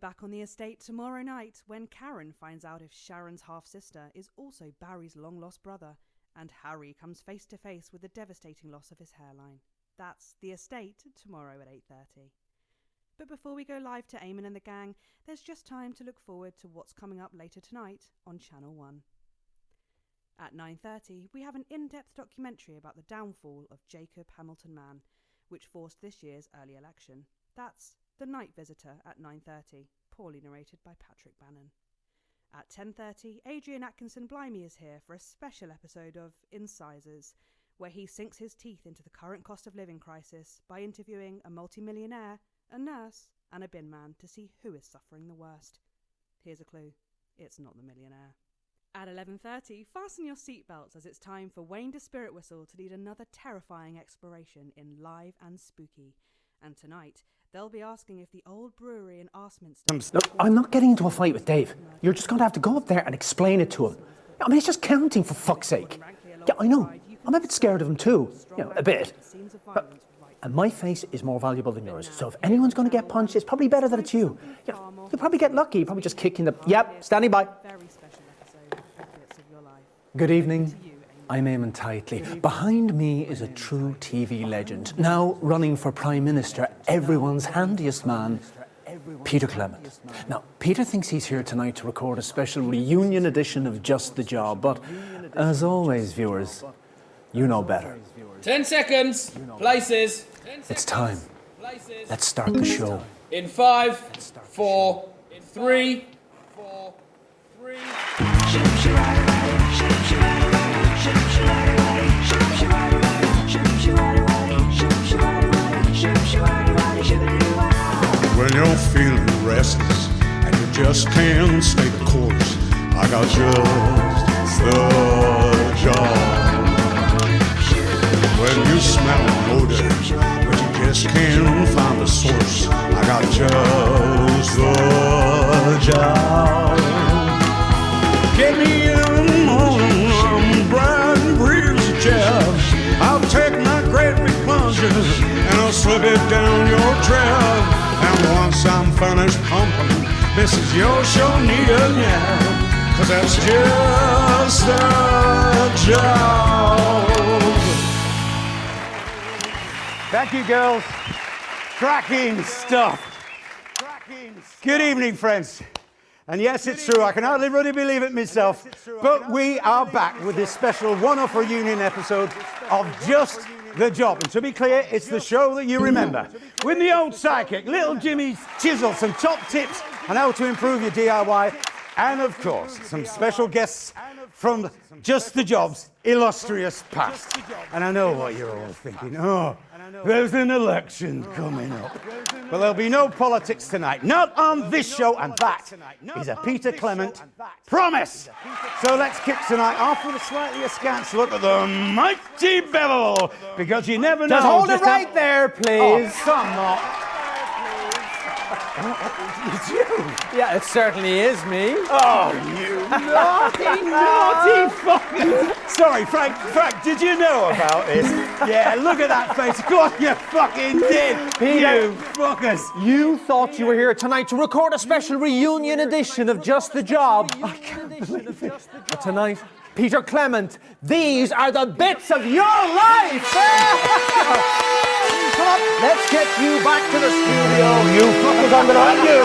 back on the estate tomorrow night when Karen finds out if Sharon's half-sister is also Barry's long-lost brother, and Harry comes face to face with the devastating loss of his hairline. That's The Estate tomorrow at 8:30. But before we go live to Eamon and the gang, there's just time to look forward to what's coming up later tonight on Channel 1. At 9:30, we have an in-depth documentary about the downfall of Jacob Hamilton Mann, which forced this year's early election. That's The Night Visitor at 9:30, poorly narrated by Patrick Bannon. At 10:30, Adrian Atkinson Blimey is here for a special episode of Incisors, where he sinks his teeth into the current cost of living crisis by interviewing a multimillionaire, a nurse, and a bin man to see who is suffering the worst. Here's a clue. It's not the millionaire. At 11:30, fasten your seatbelts as it's time for Wayne de Spirit Whistle to lead another terrifying exploration in Live and Spooky. And tonight, they'll be asking if the old brewery in Arsminster... Look, I'm not getting into a fight with Dave. You're just going to have to go up there and explain it to him. I mean, it's just counting, for fuck's sake. Yeah, I know. I'm a bit scared of him too. You know, a bit. And my face is more valuable than yours. So if anyone's going to get punched, it's probably better that it's you. You know, you'll probably get lucky. You'll probably just kick in the... Yep, standing by. Good evening. I'm Eamon Titley. Behind me is a true TV legend, now running for Prime Minister, everyone's handiest man, Peter Clement. Now, Peter thinks he's here tonight to record a special reunion edition of Just the Job, but as always, viewers, you know better. 10 seconds. Places. It's time. Let's start the show. In 5, 4, 3. When you're feeling restless and you just can't stay the course, I got just the job. When you smell an odor but you just can't find the source, I got just the job. Get me in the morning, I'm bright and breezy jab. I'll take my great big plunger and I'll slip it down your trap. And once I'm finished pumping, this is your show, need a nap, 'cause that's just the job. Thank you, girls. Cracking stuff. Good evening, friends. And yes, it's true, I can hardly really believe it myself, but we are back with this special one-off reunion episode of Just the Job. And to be clear, it's the show that you remember. With the old psychic, little Jimmy's chisel, some top tips on how to improve your DIY, and of course, some special guests from Just the Job's illustrious past. And I know what you're all thinking. Oh, there's an election coming up. But there'll be no politics tonight. Not on this show, and that is a Peter Clement promise. So let's kick tonight off with a slightly askance look at the mighty Bevel, because you never know. Just hold it right there, please. Oh, come on. It's you. Yeah, it certainly is me. Oh, you naughty fucker. Sorry, Frank, did you know about this? Yeah, look at that face. Of course you fucking did. Peter, you fuckers. You thought you were here tonight to record a special reunion edition of Just the Job. I can't believe it. But tonight, Peter Clement, these are the bits of your life. Come on, let's get you back to the studio. You fuckers, I'm gonna let you.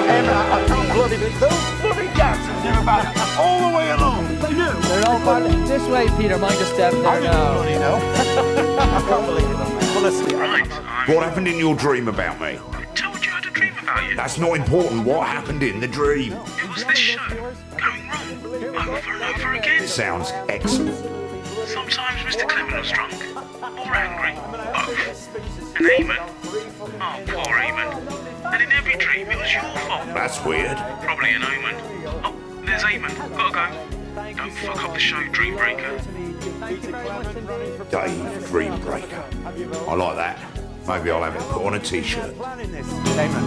I can't bloody be those bloody gases are about all the way along. They do. They're all part of this way, Peter. Mind a step there I now. bloody know. I can't believe it. Well, listen. What happened in your dream about me? I told you I had a dream about you. That's not important. What happened in the dream? It was this show going wrong over and over again. Sounds excellent. Sometimes Mr. Clement was drunk or angry, both. And Eamon, oh poor Eamon. And in every dream it was your fault. That's weird. Probably an omen. Oh, there's Eamon. Gotta go. Don't fuck up the show, Dreambreaker. Dave Dreambreaker. I like that. Maybe I'll have it put on a t-shirt. Eamon,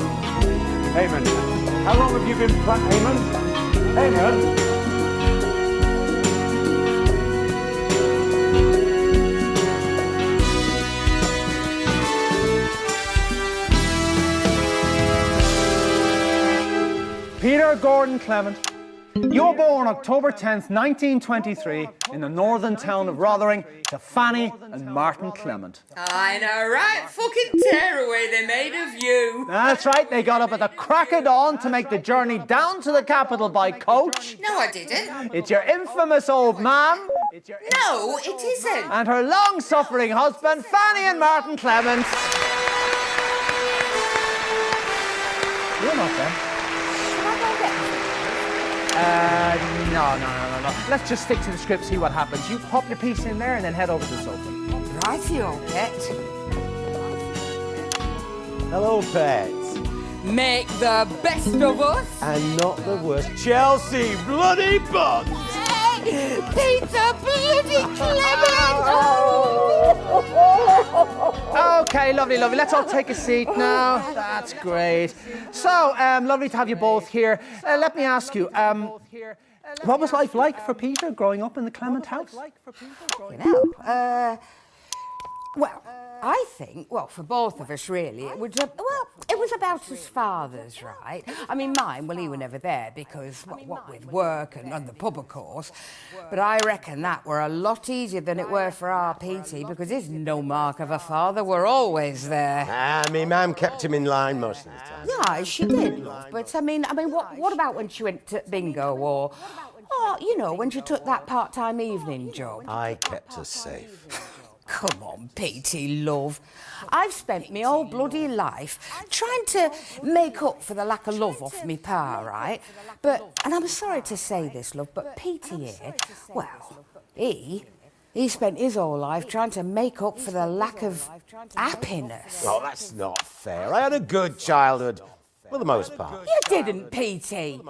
how long have you been planning? Eamon? Peter Gordon Clement, you were born October 10th, 1923, in the northern town of Rotherham to Fanny and Martin Clement. I know, right? Fucking tearaway they made of you. That's right, they got up at the crack of dawn to make the journey down to the capital by coach. No, I didn't. It's your infamous old mam. No, it isn't. And her long-suffering husband, Fanny and Martin Clement. You're not there. Shall I go get them? No. Let's just stick to the script, see what happens. You pop your piece in there and then head over to the sofa. Rightio, pet. Hello, pets. Make the best of us. And not the worst. Chelsea bloody butt! Peter bloody Clement! Okay, lovely. Let's all take a seat now. That's great. So, lovely to have you both here. Let me ask you, what was life like for Peter growing up in the Clement house? Well, I think, for both of us, really, it was about his father's, right? I mean, mine, he were never there because, what with work and the pub, of course. But I reckon that were a lot easier than it were for our Petey because his no mark of a father were always there. Me mum kept him in line most of the time. Yeah, she did, love. But, I mean, what about when she went to bingo or, when she took that part-time evening job? I kept her safe. Come on, Petey, love. I've spent my whole bloody life trying to make up for the lack of love off me pa, right? And I'm sorry to say this, love, but Petey here, he spent his whole life trying to make up for the lack of happiness. Oh, that's not fair. I had a good childhood, for the most part. You didn't, Petey.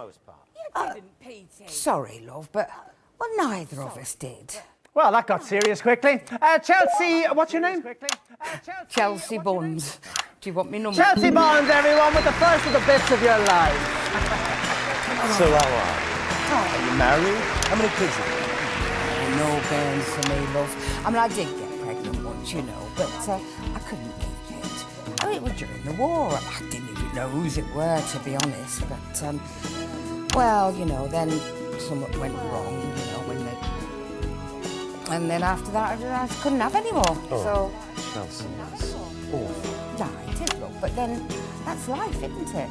Sorry, love, but, neither of us did. Well, that got serious quickly. Chelsea, what's your name? Chelsea Buns. Do you want me number? Chelsea Buns, everyone, with the first of the bits of your life. So how are you married? How many kids have you? No bairns for me, love. I mean, I did get pregnant once, but I couldn't keep it. I mean, it was during the war. I didn't even know whose it were, to be honest. But, then something went wrong, and then after that, I couldn't have any more. Oh, Chelsea, that's awful. Yeah, it is, love, but then that's life, isn't it?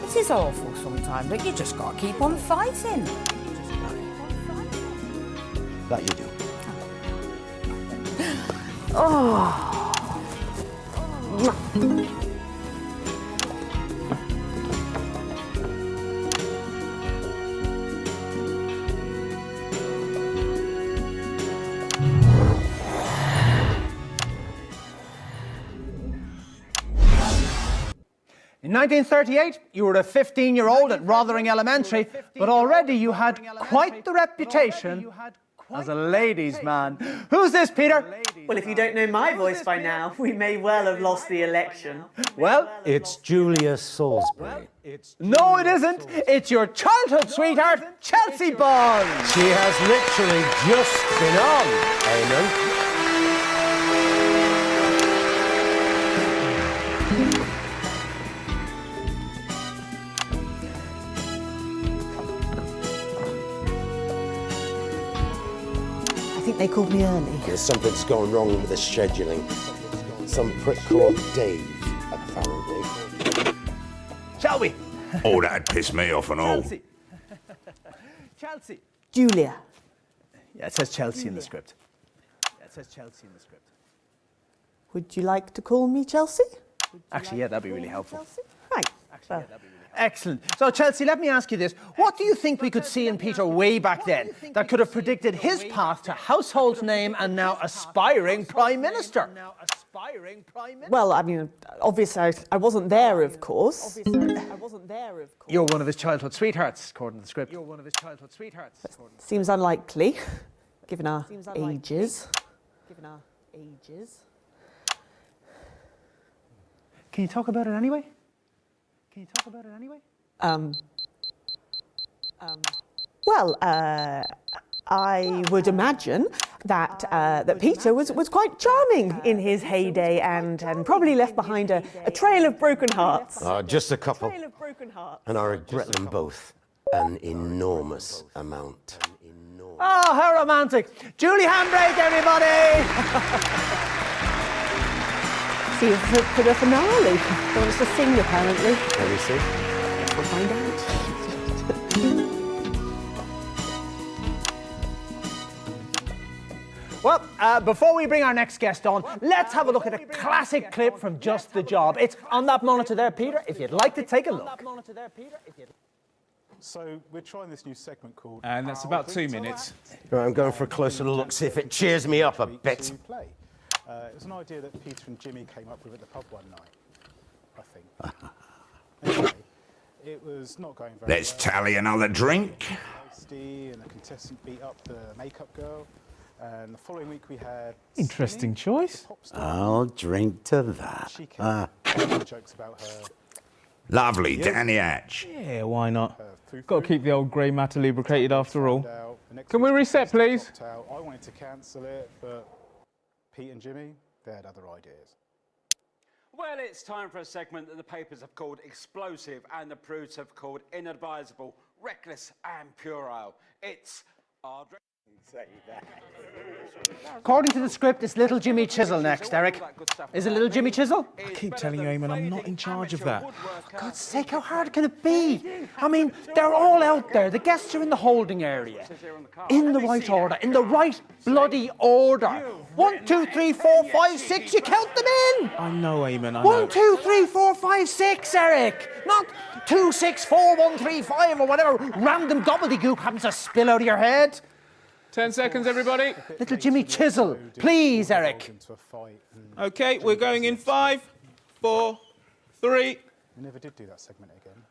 It is awful sometimes, but you just got to keep on fighting. That you do. In 1938, you were a 15-year-old at Rotherham Elementary, but already you had quite the reputation as a ladies' man. Who's this, Peter? Well, if you don't know my voice by now, we may well have lost the election. Well, it's Julia Salisbury. No, it isn't. It's your childhood sweetheart, Chelsea Bond. She has literally just been on, Eamon. I think they called me early. There's something's gone wrong with the scheduling. Some prick called Dave, apparently. Shall we? Oh, that'd piss me off and all. Chelsea. Chelsea. Julia. Yeah, it says Chelsea in the script. Would you like to call me Chelsea? Actually, yeah, that'd be really helpful. Right. Excellent. So, Chelsea, let me ask you this. What do you think we could see in Peter way back then that could have predicted his path to household name and now aspiring Prime Minister? Well, I mean, obviously I wasn't there, of course. You're one of his childhood sweethearts, according to the script. Seems unlikely, given our ages. Can you talk about it anyway? Well, I would imagine that that Peter was quite charming in his heyday and probably left behind a trail of broken hearts. Just a couple. And I regret them both an enormous amount. Oh, how romantic. Julie handbrake, everybody! See you for the finale. He wants to sing, apparently. Let me see. We'll find out. Well, before we bring our next guest on, let's have a look at a classic clip from Just the Job. It's on that monitor there, Peter, if you'd like to take a look. So we're trying this new segment called... And that's about 2 minutes. Right, I'm going for a closer look, see if it cheers me up a bit. It was an idea that Peter and Jimmy came up with at the pub one night, I think. Anyway, it was not going very Let's tally another drink. And the contestant beat up the makeup girl. And the following week we had... Interesting choice. I'll drink to that. She kept jokes about her... Lovely, Danny Hatch. Yeah, why not? Got to keep the old grey matter lubricated after all. Can we reset, please? I wanted to cancel it, but Pete and Jimmy, they had other ideas. Well, it's time for a segment that the papers have called explosive and the prudes have called inadvisable, reckless and puerile. It's our... According to the script, it's little Jimmy Chisel next, Eric. Is it little Jimmy Chisel? I keep telling you, Eamon, I'm not in charge of that. For God's sake, how hard can it be? I mean, they're all out there. The guests are in the holding area. In the right order. In the right bloody order. 1, 2, 3, 4, 5, 6. You count them in. I know, Eamon, I know. 1, 2, 3, 4, 5, 6, Eric. Not 2, 6, 4, 1, 3, 5 or whatever random gobbledygook happens to spill out of your head. 10 seconds, everybody. Little Jimmy Chisel. Please, Eric. OK, we're going in 5, 4, 3. We never did do that segment again.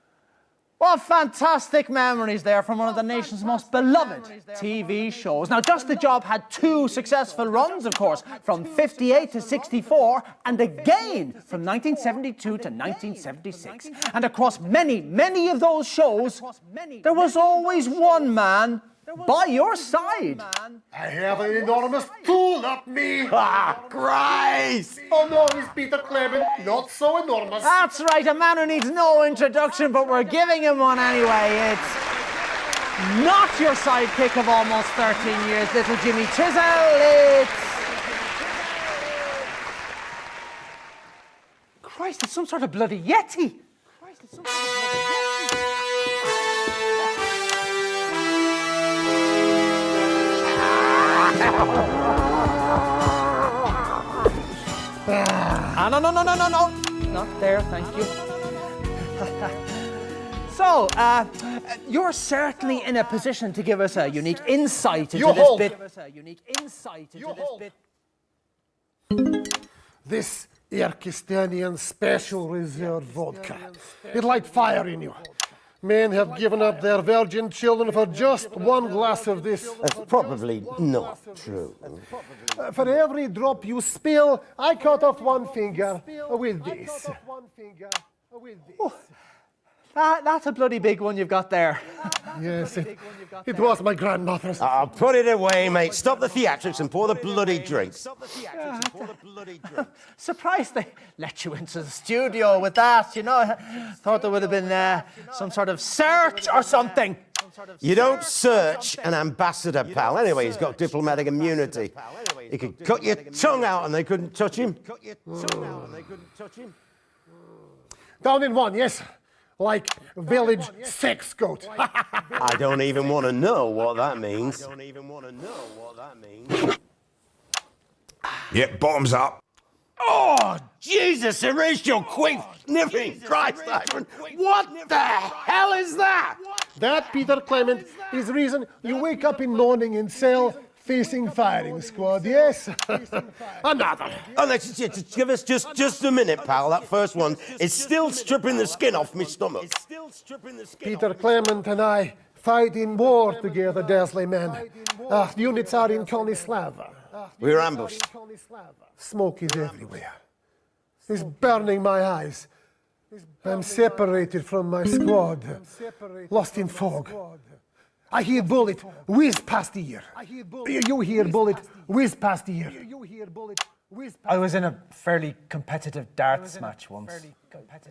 What fantastic memories there from one of the nation's most beloved TV shows. Now, Just the Job had 2 successful runs, of course, from 58 to 64, and again from 1972 to 1976. And across many, many of those shows, there was always one man by your side. I have an enormous tool up me. Ah, Christ! Oh no, he's Peter Clement, not so enormous. That's right, a man who needs no introduction, but we're giving him one anyway. It's not your sidekick of almost 13 years, little Jimmy Chisel. It's... Christ, it's some sort of bloody Yeti. No. Not there, thank you. So, you're certainly in a position to give us a unique insight into this bit. This Kyrgyzstanian Special Reserve vodka. It light fire in you. Men have given up their virgin children for just one glass of this. That's probably not true. For every drop you spill, I cut off one finger with this. Oh, that's a bloody big one you've got there. Yes, it was my grandmother's. I'll put it away, mate. Stop the theatrics and pour the bloody drink. Surprised they let you into the studio with that, you know. I thought there would have been some sort of search or something. You don't search an ambassador, pal. Anyway, he's got diplomatic immunity. He could cut your tongue out and they couldn't touch him. Down in one, yes. Like village sex goat. I don't even want to know what that means. Yep, bottoms up. Oh, Jesus, erase your quick sniffing. Christ, Ivan. What the hell is that? That, Peter Clement, is the reason you wake up in morning in cell facing firing squad, yes? Another. Oh, let's just give us just a minute, pal. That first one is still stripping the skin off my stomach. Peter Clement and I fight in war together, Dasley man. Units are in Konislava. We were ambushed. Smoke is everywhere. It's burning my eyes. I'm separated from my squad, lost in fog. I hear bullet whiz past the ear. You hear bullet whiz past the ear. I was in a fairly competitive darts match once.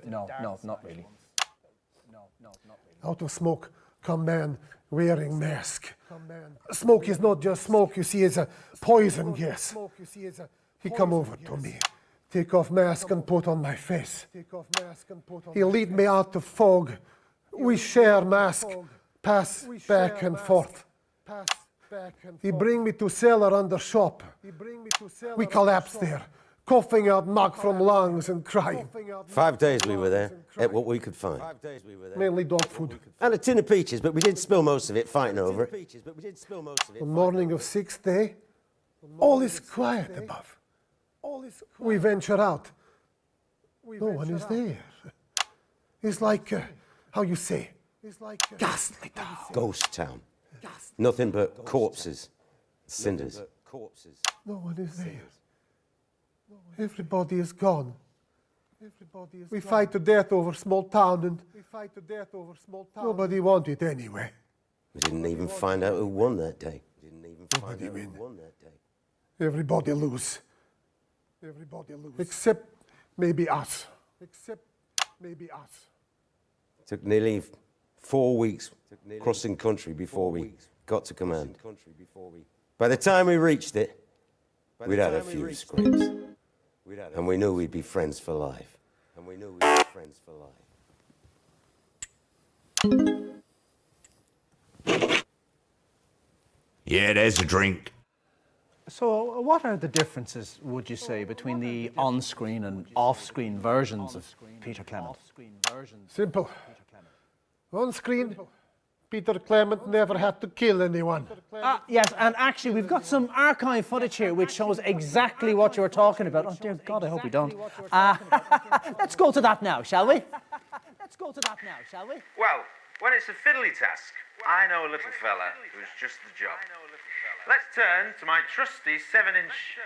No, not really. Out of smoke come man wearing mask. Smoke is not just smoke, you see, it's a poison gas. He come over to me, take off mask and put on my face. He lead me out the fog. We share mask, pass back and forth. He bring me to cellar under shop. We collapse there, coughing out muck from lungs and crying. 5 days we were there, ate what we could find. Mainly dog food. And a tin of peaches, but we did spill most of it fighting over it. The morning of 6th day, all is quiet above. We venture out. No one is there. It's like, how you say, ghastly town. Ghost town. Nothing but corpses, cinders. No one is there. Everybody is gone. We fight to death over small town and nobody won it anyway. We didn't even find out who won that day. Nobody win. Everybody lose. Except maybe us. Took nearly 4 weeks crossing country before we got to command. By the time we reached it, we'd had a few scrapes. And we knew we'd be friends for life. Yeah, there's a drink. So, what are the differences, would you say, between the on-screen and off-screen versions of Peter Clement? Simple. On screen, Peter Clement never had to kill anyone. Yes, and actually we've got some archive footage here which shows exactly what you were talking about. Oh dear God, I hope we don't. Let's go to that now, shall we? Well, when it's a fiddly task, I know a little fella who's just the job. Let's turn to my trusty 7-inch...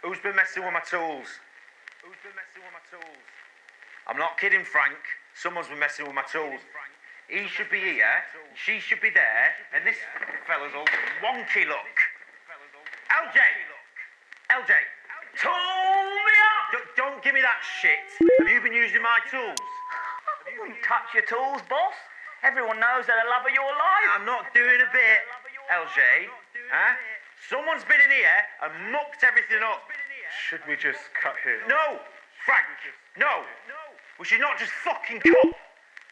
who's been messing with my tools? I'm not kidding, Frank. Someone's been messing with my tools. He should be here, she should be there, and this fella's all wonky look. LJ! Tool me up! Don't give me that shit. Have you been using my tools? I wouldn't touch your tools, boss. Everyone knows they're the love of your life. I'm not doing a bit, LJ. Huh? Someone's been in here and mucked everything up. Should we just cut here? No! Frank! No! We should not just fucking cut.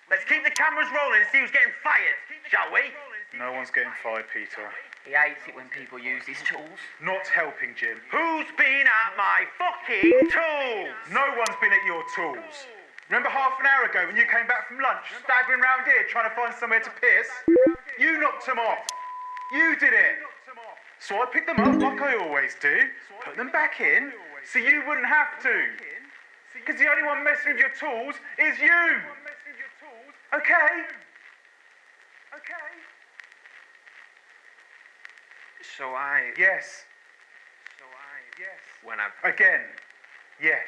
Let's keep the cameras rolling and see who's getting fired, shall we? No one's getting fired, Peter. He hates it when people use his tools. Not helping, Jim. Who's been at my fucking tools? No one's been at your tools. Remember half an hour ago when you came back from lunch, staggering round here trying to find somewhere to piss? You knocked them off. You did it. So I picked them up like I always do, put them back in, so you wouldn't have to. Because the only one messing with your tools is you. Okay? So I... Yes. When I... Again. Yes.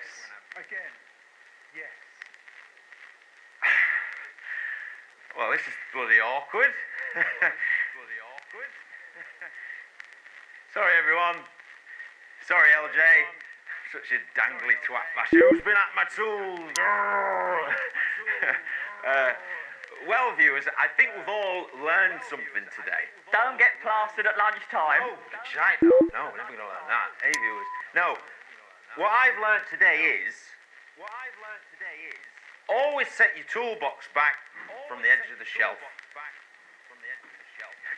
Well, this is bloody awkward. Sorry, everyone. Sorry, LJ. Such a dangly twat basher. Who's been at my tools? Well, viewers, I think we've all learned something today. Don't get plastered at lunchtime. Oh, shite. No, we're never going to learn that. Hey, viewers. No, what I've learned today is always set your toolbox back from the edge of the shelf.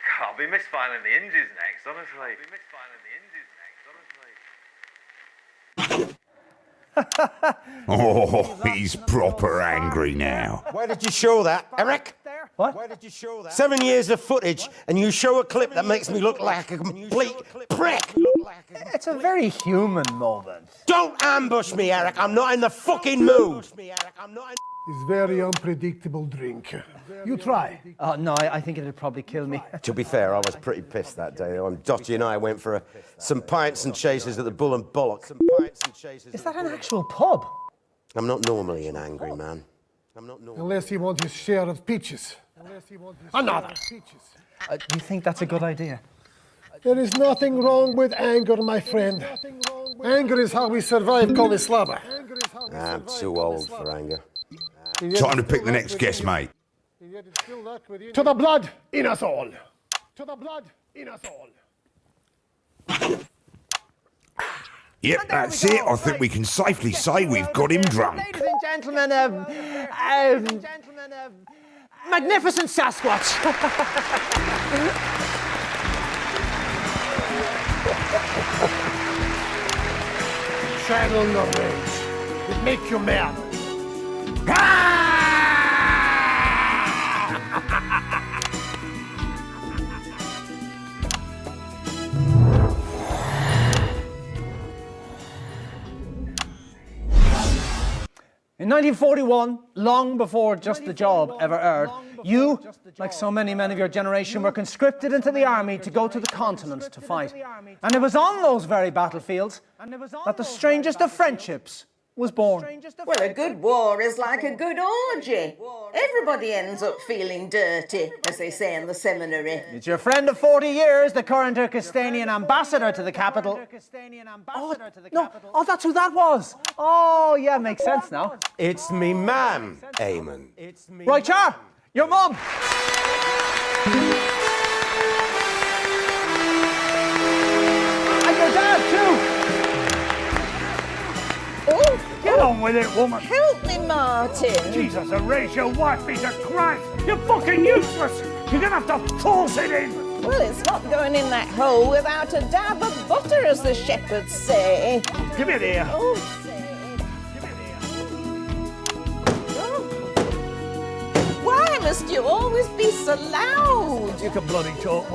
God, I'll be misfiling the hinges next, honestly. Oh, he's proper angry now. Why did you show that, Eric? What? Why did you show that? 7 years of footage, and you show a clip that makes me look like a complete prick. It's a very human moment. Don't ambush me, Eric. I'm not in the fucking mood. It's very unpredictable drink. You try. Oh, no, I think it'd probably kill me. To be fair, I was pretty pissed that day. Dottie and I went for some pints and chasers at the Bull and Bollock. Is that an actual pub? I'm not normally an angry man. Unless he wants his share of peaches. Another. Do you think that's a good idea? There is nothing wrong with anger, my friend. Anger is how we survive Komislava. I'm too old for anger. Time to pick the next guest, mate. To the blood in us all. To the blood in us all. Yep, that's it. I think we can safely say we've got him drunk. Ladies and gentlemen, magnificent Sasquatch. Channel no rage. It make you mad. In 1941, long before Just the Job ever aired, you, like so many men of your generation, were conscripted into the army to go to the continent to fight. And it was on those very battlefields that the strangest of friendships was born. Well, a good war is like a good orgy. Everybody ends up feeling dirty, as they say in the seminary. It's your friend of 40 years, the current Turkestanian ambassador to the capital. Oh, that's who that was. Oh, yeah, makes sense now. It's me ma'am, Eamon. Right, Char, your mum. And your dad, too. Oh, get on with it, woman. Help me, Martin. Jesus, erase your wife, Peter Christ. You're fucking useless. You're gonna have to force it in. Well, it's not going in that hole without a dab of butter, as the shepherds say. Give it here. Oh, why must you always be so loud? You can bloody talk.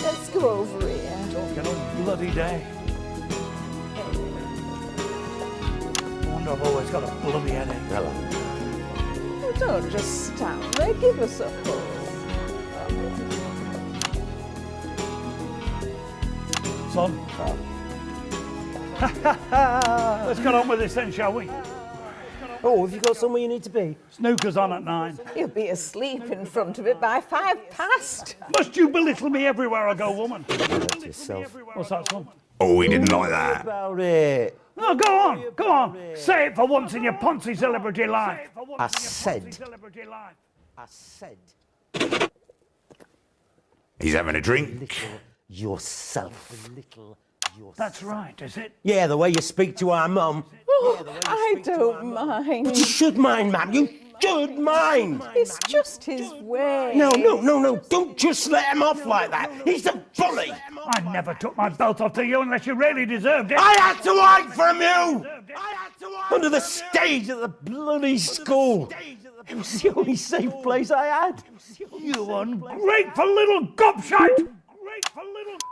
Let's go over here. Talking all bloody day. I've always got a bloody headache. Hello. Oh, don't just stand there. Give us a pull. Son. Let's get on with this then, shall we? Oh, have you got somewhere you need to be? Snooker's on at 9. You'll be asleep in front of it by 5 past. Must you belittle me everywhere I go, woman? Yourself. What's that, son? Oh, he didn't like that. About it. No, go on. Say it for once in your Ponzi celebrity life. I said. He's having a drink. Yourself. That's right, is it? Yeah, the way you speak to our mum. Oh, I don't mind. But you should mind, ma'am. You should mind. It's just his way. No. Don't just let him off like that. He's a bully. I never took my belt off to you unless you really deserved it. I had to hide from you. Under the stage at the bloody school. It was the only safe place I had. You ungrateful little gobshite!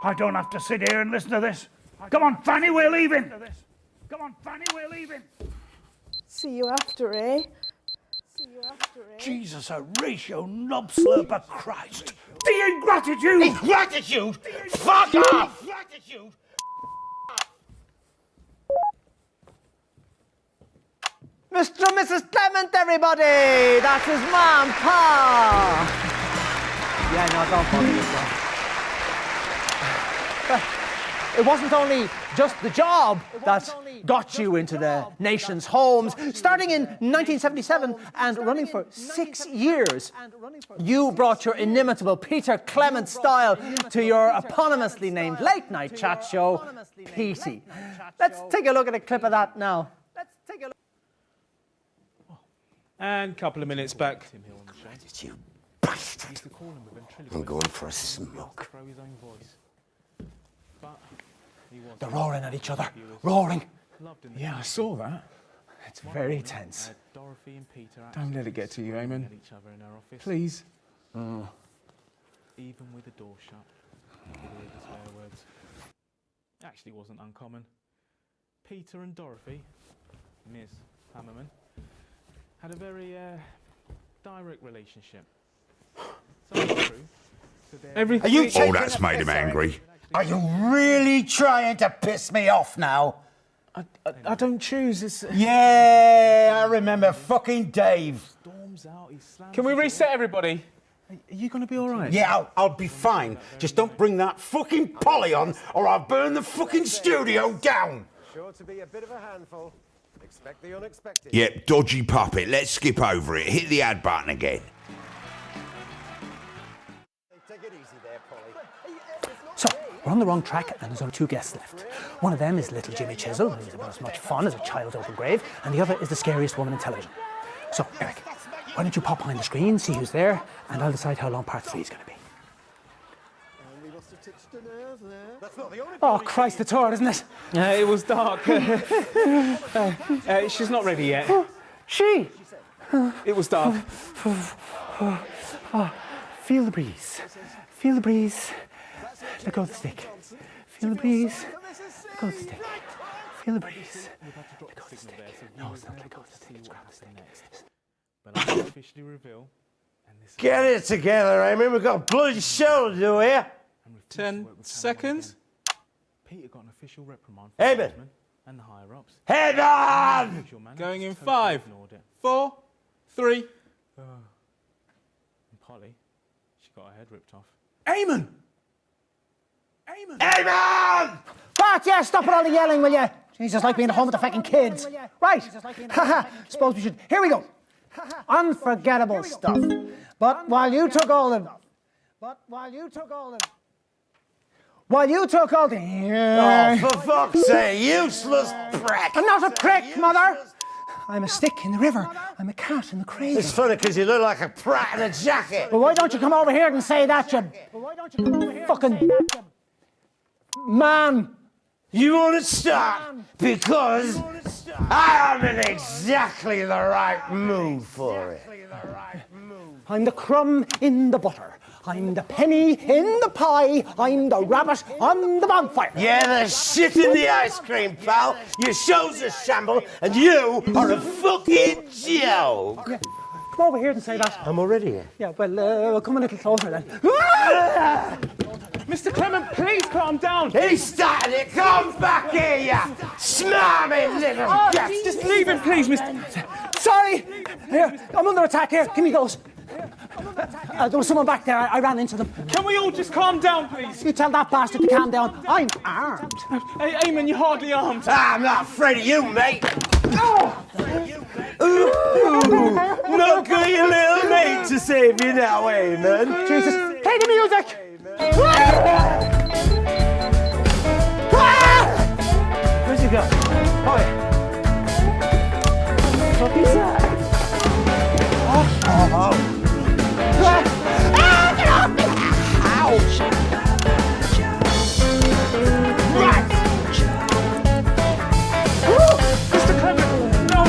I don't have to sit here and listen to this. Come on, Fanny, we're leaving. See you after, eh? Jesus, Horatio, knob slurper Christ. The ingratitude! Ingratitude? Fuck off! Mr. and Mrs. Clement, everybody! That's his mom, Pa! Yeah, no, don't bother yourself. It wasn't only Just the Job that got you into the nation's homes. Starting in 1977 and running for 6 years, you brought your inimitable Peter Clement style to your eponymously named late-night chat show, Petey. Let's take a look at a clip of that now. And a couple of minutes back. You bastard. I'm going for a smoke. They're roaring at each other. Roaring. Yeah, I saw that. It's very tense. Don't let it get to you, Eamon. Please. Oh. Even with the door shut. Swear words. Actually wasn't uncommon. Peter and Dorothy, Miss Hammerman, had a very direct relationship. So true. Are you that's made him angry. Are you really trying to piss me off now? I don't choose. It's... Yeah, I remember fucking Dave. Can we reset everybody? Are you going to be all right? Yeah, I'll be fine. Just don't bring that fucking Polly on or I'll burn the fucking studio down. Sure to be a bit of a handful. Expect the unexpected. Yep, dodgy puppet. Let's skip over it. Hit the add button again. Take it easy there, Polly. So, we're on the wrong track and there's only 2 guests left. One of them is little Jimmy Chisel, who's about as much fun as a child's open grave, and the other is the scariest woman in television. So, Eric, why don't you pop behind the screen, see who's there, and I'll decide how long part 3 is going to be. Oh, Christ, it's hard, isn't it? It was dark. She's not ready yet. She? It was dark. Feel the breeze. Feel the breeze. Let go of the stick. Feel the breeze. Let go of the stick. Feel the breeze. Let go of the stick. No, it's not let go of the stick. It's grab the stick. But I'll officially reveal. Get it together, Eamon. We've got a bloody show to do here. 10 seconds. Peter got an official reprimand Hey, from man. management and the higher ups. Head on! Going in 5, 4, 3. And Polly, she got her head ripped off. Eamon! Eamon! Bart, yeah, stop it all the yelling, will you? Jesus, like being at home with the fucking kids. Right. Haha, suppose we should. Here we go. Unforgettable stuff. But while you took all the... Oh, for fuck's sake, useless prick! I'm not a prick, Mother! I'm a stick in the river. I'm a cat in the cradle. It's funny because you look like a prat in a jacket. Well, why don't you come over here and say that, you fucking man? You want to start because I am in exactly the right mood for it. I'm the crumb in the butter. I'm the penny in the pie. I'm the rabbit on the bonfire. Yeah, the shit in the ice cream, pal. Your show's a shamble, and you are a fucking joke. Yeah. Come over here and say that. I'm already here. Yeah, well, we'll come a little closer then. Mr. Clement, please calm down. He started it. Come back here, you smarmy little gas. Just leave him, please, Mr. Sorry. Here, I'm under attack here. Give me those. There was someone back there. I ran into them. Can we all just calm down, please? You tell that bastard to calm down. I'm armed. Hey, Eamon, you're hardly armed. I'm not afraid of you, mate. Oh! Ooh, not got your little mate to save you now, Eamon. Jesus, play the music. Where's he go? Oh, yeah. What is that? Oh. Get off me! Ouch! Right! Mr. Clement, no!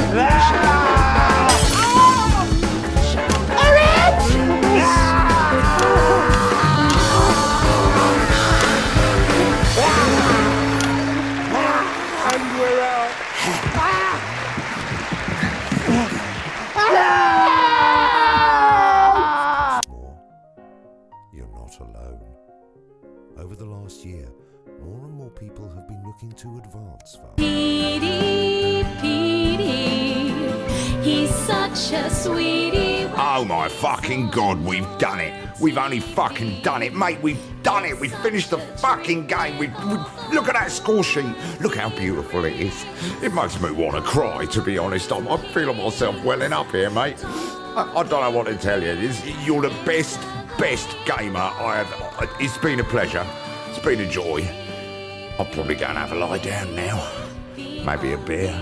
And we're out. You're not alone. Over the last year, more and more people have been looking to advance fast. Petey, he's such a sweetie. Oh my fucking God, we've done it. We've only fucking done it, mate. We've done it. We've finished the fucking game. We look at that score sheet. Look how beautiful it is. It makes me want to cry, to be honest. I'm feeling myself welling up here, mate. I don't know what to tell you. You're the best gamer I have. It's been a pleasure. It's been a joy. I'll probably go and have a lie down now. Maybe a beer.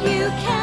You can